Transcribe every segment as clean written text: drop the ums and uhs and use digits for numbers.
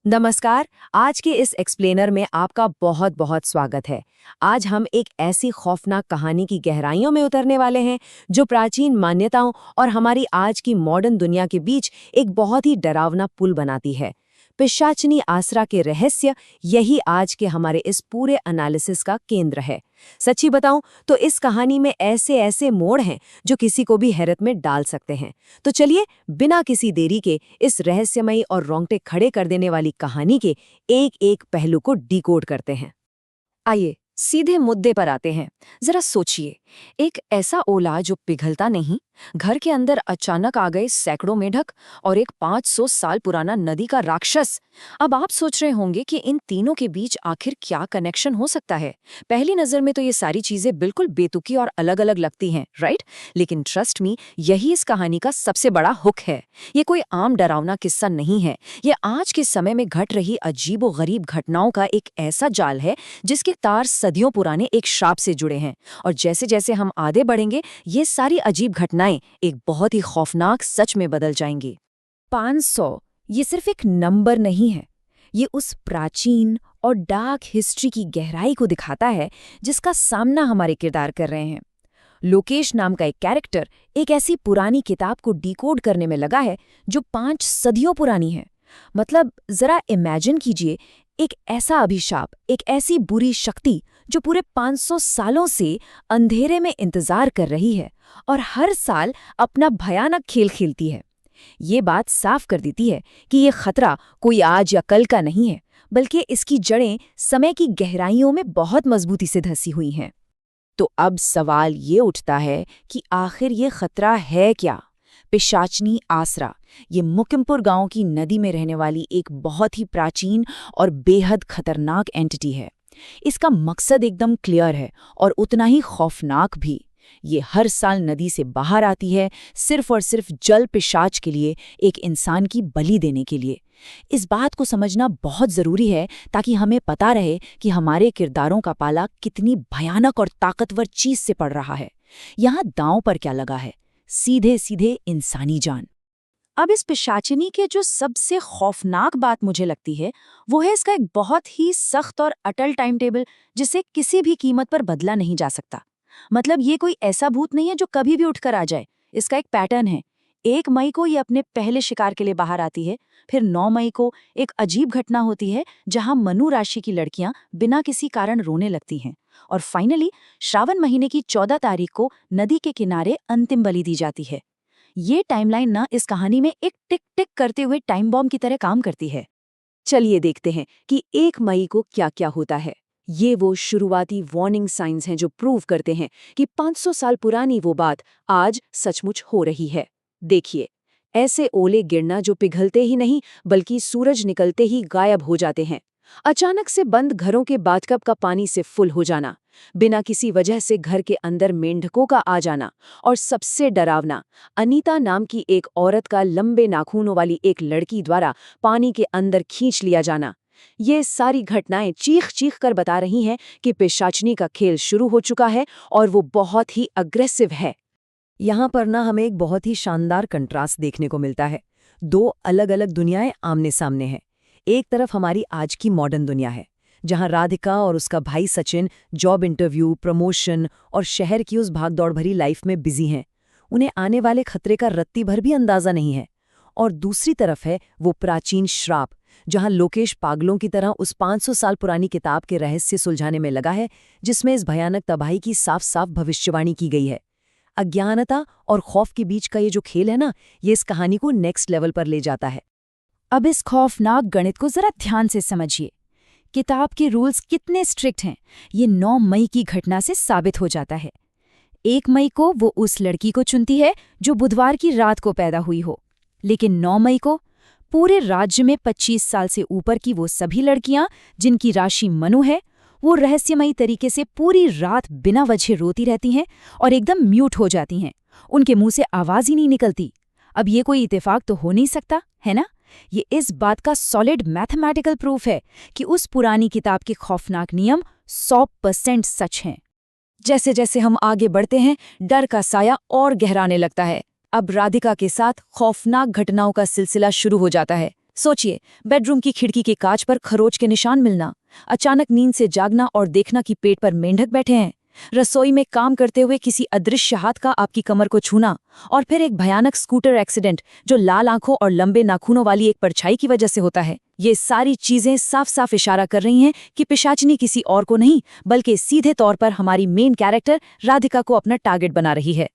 नमस्कार। आज के इस एक्सप्लेनर में आपका बहुत बहुत स्वागत है। आज हम एक ऐसी खौफनाक कहानी की गहराइयों में उतरने वाले हैं जो प्राचीन मान्यताओं और हमारी आज की मॉडर्न दुनिया के बीच एक बहुत ही डरावना पुल बनाती है। पिशाचिनी आसरा के रहस्य यही आज के हमारे इस पूरे एनालिसिस का केंद्र है। सच्ची बताऊं तो इस कहानी में ऐसे ऐसे मोड़ हैं जो किसी को भी हैरत में डाल सकते हैं। तो चलिए बिना किसी देरी के इस रहस्यमयी और रोंगटे खड़े कर देने वाली कहानी के एक एक पहलू को डिकोड करते हैं। आइए सीधे मुद्दे पर आते हैं। जरा सोचिए, एक ऐसा ओला जो पिघलता नहीं, घर के अंदर अचानक आ गए सैकड़ों मेढक और एक 500 साल पुराना नदी का राक्षस। अब आप सोच रहे होंगे कि इन तीनों के बीच आखिर क्या कनेक्शन हो सकता है। पहली नजर में तो ये सारी चीजें बिल्कुल बेतुकी और अलग अलग लगती हैं, राइट? लेकिन ट्रस्ट मी, यही इस कहानी का सबसे बड़ा हुक है। ये कोई आम डरावना किस्सा नहीं है। ये आज के समय में घट रही अजीबोगरीब घटनाओं का एक ऐसा जाल है जिसके तार सदियों पुराने एक श्राप से जुड़े हैं। और जैसे जैसे हम आगे बढ़ेंगे, ये सारी अजीब घटनाएं एक बहुत ही खौफनाक सच में बदल जाएंगी। 500 ये सिर्फ एक नंबर नहीं है। ये उस प्राचीन और डार्क हिस्ट्री की गहराई को दिखाता है जिसका सामना हमारे किरदार कर रहे हैं। लोकेश नाम का एक कैरेक्टर एक ऐसी पुरानी किताब को डिकोड करने में लगा है जो 5 सदियों पुरानी है। मतलब जरा इमेजिन कीजिए, एक ऐसा अभिशाप, एक ऐसी बुरी शक्ति जो पूरे 500 सालों से अंधेरे में इंतजार कर रही है और हर साल अपना भयानक खेल खेलती है। ये बात साफ कर देती है कि ये खतरा कोई आज या कल का नहीं है, बल्कि इसकी जड़ें समय की गहराइयों में बहुत मजबूती से धंसी हुई हैं। तो अब सवाल ये उठता है कि आखिर ये खतरा है क्या? पिशाचनी आसरा, ये मुकिमपुर गांव की नदी में रहने वाली एक बहुत ही प्राचीन और बेहद खतरनाक एंटिटी है। इसका मकसद एकदम क्लियर है और उतना ही खौफनाक भी। ये हर साल नदी से बाहर आती है, सिर्फ और सिर्फ जल पिशाच के लिए, एक इंसान की बलि देने के लिए। इस बात को समझना बहुत जरूरी है ताकि हमें पता रहे कि हमारे किरदारों का पाला कितनी भयानक और ताकतवर चीज से पड़ रहा है। यहाँ दांव पर क्या लगा है? सीधे सीधे इंसानी जान। अब इस पिशाचिनी के जो सबसे खौफनाक बात मुझे लगती है वो है इसका एक बहुत ही सख्त और अटल टाइम टेबल, जिसे किसी भी कीमत पर बदला नहीं जा सकता। मतलब ये कोई ऐसा भूत नहीं है जो कभी भी उठकर आ जाए। इसका एक पैटर्न है। 1 मई को ये अपने पहले शिकार के लिए बाहर आती है, फिर 9 मई को एक अजीब घटना होती है जहां मनु राशि की लड़कियां बिना किसी कारण रोने लगती हैं, और फाइनली श्रावण महीने की 14 तारीख को नदी के किनारे अंतिम बलि दी जाती है। ये टाइमलाइन ना इस कहानी में एक टिक टिक करते हुए टाइम बॉम्ब की तरह काम करती है। चलिए देखते हैं कि 1 मई को क्या क्या होता है। ये वो शुरुआती वार्निंग साइंस हैं जो प्रूव करते हैं कि 500 साल पुरानी वो बात आज सचमुच हो रही है। देखिए, ऐसे ओले गिरना जो पिघलते ही नहीं बल्कि सूरज निकलते ही गायब हो जाते हैं। अचानक से बंद घरों के बाथटब का पानी से फुल हो जाना, बिना किसी वजह से घर के अंदर मेंढकों का आ जाना, और सबसे डरावना, अनीता नाम की एक औरत का लंबे नाखूनों वाली एक लड़की द्वारा पानी के अंदर खींच लिया जाना। ये सारी घटनाएं चीख चीख कर बता रही हैं कि पिशाचनी का खेल शुरू हो चुका है और वो बहुत ही अग्रेसिव है। यहाँ पर ना हमें एक बहुत ही शानदार कंट्रास्ट देखने को मिलता है। 2 अलग अलग दुनियाएं आमने सामने हैं। एक तरफ हमारी आज की मॉडर्न दुनिया है, जहां राधिका और उसका भाई सचिन जॉब इंटरव्यू, प्रमोशन और शहर की उस भागदौड़ भरी लाइफ में बिजी हैं। उन्हें आने वाले खतरे का रत्ती भर भी अंदाजा नहीं है। और दूसरी तरफ है वो प्राचीन श्राप, जहां लोकेश पागलों की तरह उस 500 साल पुरानी किताब के रहस्य सुलझाने में लगा है, जिसमें इस भयानक तबाही की साफ साफ भविष्यवाणी की गई है। अज्ञानता और खौफ के बीच का ये जो खेल है ना, ये इस कहानी को नेक्स्ट लेवल पर ले जाता है। अब इस खौफनाक गणित को जरा ध्यान से समझिए। किताब के रूल्स कितने स्ट्रिक्ट हैं, ये 9 मई की घटना से साबित हो जाता है। 1 मई को वो उस लड़की को चुनती है जो बुधवार की रात को पैदा हुई हो, लेकिन 9 मई को पूरे राज्य में 25 साल से ऊपर की वो सभी लड़कियां जिनकी राशि मनु है, वो रहस्यमयी तरीके से पूरी रात बिना वजह रोती रहती हैं और एकदम म्यूट हो जाती हैं। उनके मुंह से आवाज ही नहीं निकलती। अब ये कोई इत्तेफाक तो हो नहीं सकता, है ना? ये इस बात का सॉलिड मैथमेटिकल प्रूफ है कि उस पुरानी किताब के खौफनाक नियम 100% सच हैं। जैसे जैसे हम आगे बढ़ते हैं, डर का साया और गहराने लगता है। अब राधिका के साथ खौफनाक घटनाओं का सिलसिला शुरू हो जाता है। सोचिए, बेडरूम की खिड़की के कांच पर खरोच के निशान मिलना, अचानक नींद से जागना और देखना कि पेट पर मेंढक बैठे हैं, रसोई में काम करते हुए किसी अदृश्य हाथ का आपकी कमर को छूना, और फिर एक भयानक स्कूटर एक्सीडेंट जो लाल आंखों और लंबे नाखूनों वाली एक परछाई की वजह से होता है। ये सारी चीजें साफ साफ इशारा कर रही हैं कि पिशाचिनी किसी और को नहीं, बल्कि सीधे तौर पर हमारी मेन कैरेक्टर राधिका को अपना टारगेट बना रही है।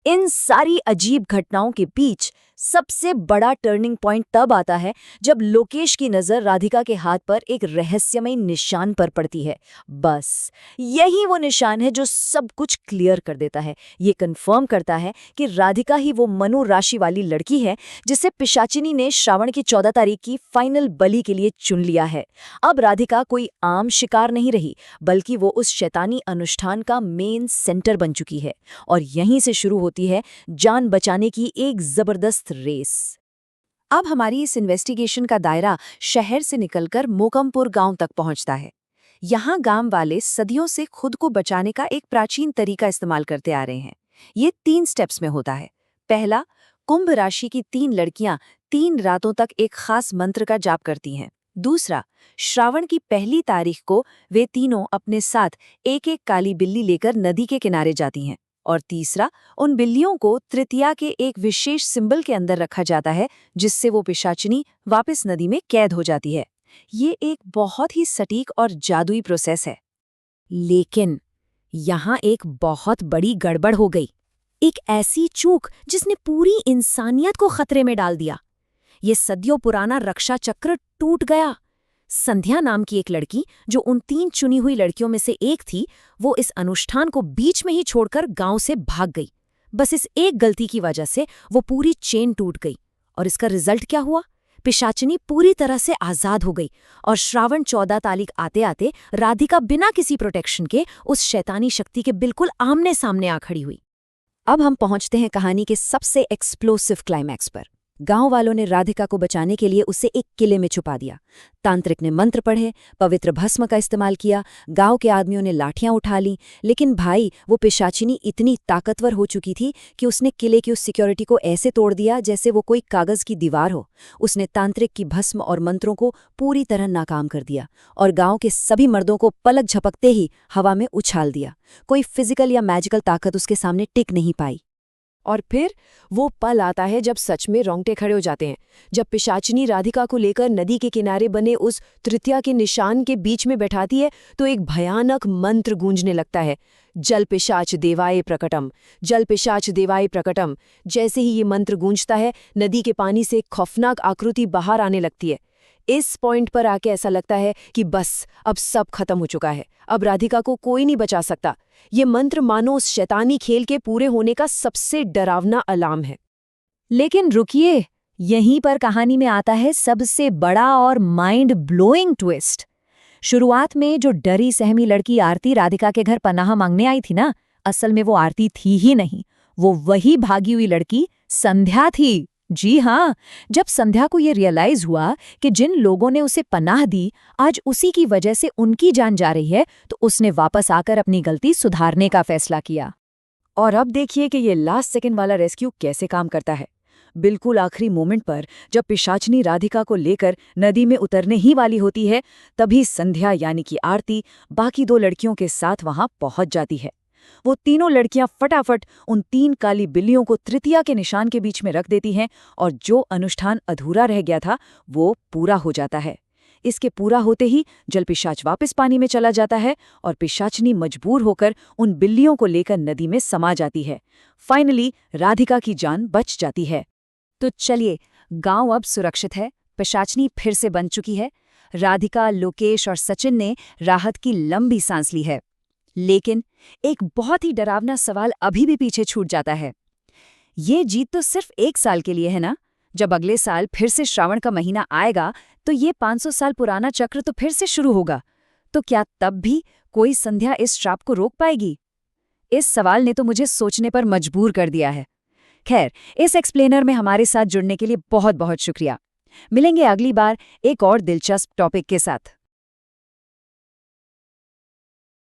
इन सारी अजीब घटनाओं के बीच सबसे बड़ा टर्निंग पॉइंट तब आता है जब लोकेश की नजर राधिका के हाथ पर एक रहस्यमय निशान पर पड़ती है। बस यही वो निशान है जो सब कुछ क्लियर कर देता है। ये कंफर्म करता है कि राधिका ही वो मनु राशि वाली लड़की है जिसे पिशाचिनी ने श्रावण की 14 तारीख की फाइनल बलि के लिए चुन लिया है। अब राधिका कोई आम शिकार नहीं रही, बल्कि वो उस शैतानी अनुष्ठान का मेन सेंटर बन चुकी है। और यहीं से शुरू होती है जान बचाने की एक जबरदस्त रेस। अब हमारी इस इन्वेस्टिगेशन का दायरा शहर से निकलकर मोकमपुर गांव तक पहुंचता है। यहाँ गांव वाले सदियों से खुद को बचाने का एक प्राचीन तरीका इस्तेमाल करते आ रहे हैं। ये 3 स्टेप्स में होता है। पहला, कुंभ राशि की 3 लड़कियां 3 रातों तक एक खास मंत्र का जाप करती हैं। दूसरा, श्रावण की 1 तारीख को वे तीनों अपने साथ एक काली बिल्ली लेकर नदी के किनारे जाती हैं। और तीसरा, उन बिल्लियों को तृतीया के एक विशेष सिंबल के अंदर रखा जाता है जिससे वो पिशाचिनी वापस नदी में कैद हो जाती है। ये एक बहुत ही सटीक और जादुई प्रोसेस है। लेकिन यहाँ एक बहुत बड़ी गड़बड़ हो गई। एक ऐसी चूक जिसने पूरी इंसानियत को खतरे में डाल दिया। ये सदियों पुराना रक्षा चक्र टूट गया। संध्या नाम की एक लड़की, जो उन 3 चुनी हुई लड़कियों में से एक थी, वो इस अनुष्ठान को बीच में ही छोड़कर गांव से भाग गई। बस इस एक गलती की वजह से वो पूरी चेन टूट गई। और इसका रिजल्ट क्या हुआ? पिशाचिनी पूरी तरह से आजाद हो गई और श्रावण 14 तारीख आते आते राधिका बिना किसी प्रोटेक्शन के उस शैतानी शक्ति के बिल्कुल आमने सामने आ खड़ी हुई। अब हम पहुंचते हैं कहानी के सबसे एक्सप्लोसिव क्लाइमैक्स पर। गांव वालों ने राधिका को बचाने के लिए उसे एक किले में छुपा दिया। तांत्रिक ने मंत्र पढ़े, पवित्र भस्म का इस्तेमाल किया, गांव के आदमियों ने लाठियां उठा ली, लेकिन भाई वो पिशाचिनी इतनी ताकतवर हो चुकी थी कि उसने किले की उस सिक्योरिटी को ऐसे तोड़ दिया जैसे वो कोई कागज की दीवार हो। उसने तांत्रिक की भस्म और मंत्रों को पूरी तरह नाकाम कर दिया और गांव के सभी मर्दों को पलक झपकते ही हवा में उछाल दिया। कोई फिजिकल या मैजिकल ताकत उसके सामने टिक नहीं पाई। और फिर वो पल आता है जब सच में रोंगटे खड़े हो जाते हैं। जब पिशाचिनी राधिका को लेकर नदी के किनारे बने उस तृतीया के निशान के बीच में बैठाती है तो एक भयानक मंत्र गूंजने लगता है, जल पिशाच देवाय प्रकटम, जल पिशाच देवाय प्रकटम। जैसे ही ये मंत्र गूंजता है, नदी के पानी से एक खौफनाक आकृति बाहर आने लगती है। इस पॉइंट पर आके ऐसा लगता है कि बस अब सब खत्म हो चुका है, अब राधिका को कोई नहीं बचा सकता। ये मंत्र मानो उस शैतानी खेल के पूरे होने का सबसे डरावना अलार्म है। लेकिन रुकिए, यहीं पर कहानी में आता है सबसे बड़ा और माइंड ब्लोइंग ट्विस्ट। शुरुआत में जो डरी सहमी लड़की आरती राधिका के घर पनाह मांगने आई थी ना, असल में वो आरती थी ही नहीं, वो वही भागी हुई लड़की संध्या थी। जी हाँ, जब संध्या को ये रियलाइज हुआ कि जिन लोगों ने उसे पनाह दी आज उसी की वजह से उनकी जान जा रही है, तो उसने वापस आकर अपनी गलती सुधारने का फैसला किया। और अब देखिए कि ये लास्ट सेकंड वाला रेस्क्यू कैसे काम करता है। बिल्कुल आखिरी मोमेंट पर जब पिशाचिनी राधिका को लेकर नदी में उतरने ही वाली होती है, तभी संध्या यानी कि आरती बाकी 2 लड़कियों के साथ वहां पहुंच जाती है। वो तीनों लड़कियां फटाफट उन 3 काली बिल्लियों को तृतीया के निशान के बीच में रख देती हैं और जो अनुष्ठान अधूरा रह गया था वो पूरा हो जाता है। इसके पूरा होते ही जल पिशाच वापस पानी में चला जाता है और पिशाचिनी मजबूर होकर उन बिल्लियों को लेकर नदी में समा जाती है। फाइनली राधिका की जान बच जाती है। तो चलिए, गांव अब सुरक्षित है, पिशाचिनी फिर से बन चुकी है। राधिका, लोकेश और सचिन ने राहत की लंबी सांस ली है। लेकिन एक बहुत ही डरावना सवाल अभी भी पीछे छूट जाता है। ये जीत तो सिर्फ 1 साल के लिए है ना? जब अगले साल फिर से श्रावण का महीना आएगा तो ये 500 साल पुराना चक्र तो फिर से शुरू होगा। तो क्या तब भी कोई संध्या इस श्राप को रोक पाएगी? इस सवाल ने तो मुझे सोचने पर मजबूर कर दिया है। खैर, इस एक्सप्लेनर में हमारे साथ जुड़ने के लिए बहुत बहुत शुक्रिया। मिलेंगे अगली बार एक और दिलचस्प टॉपिक के साथ।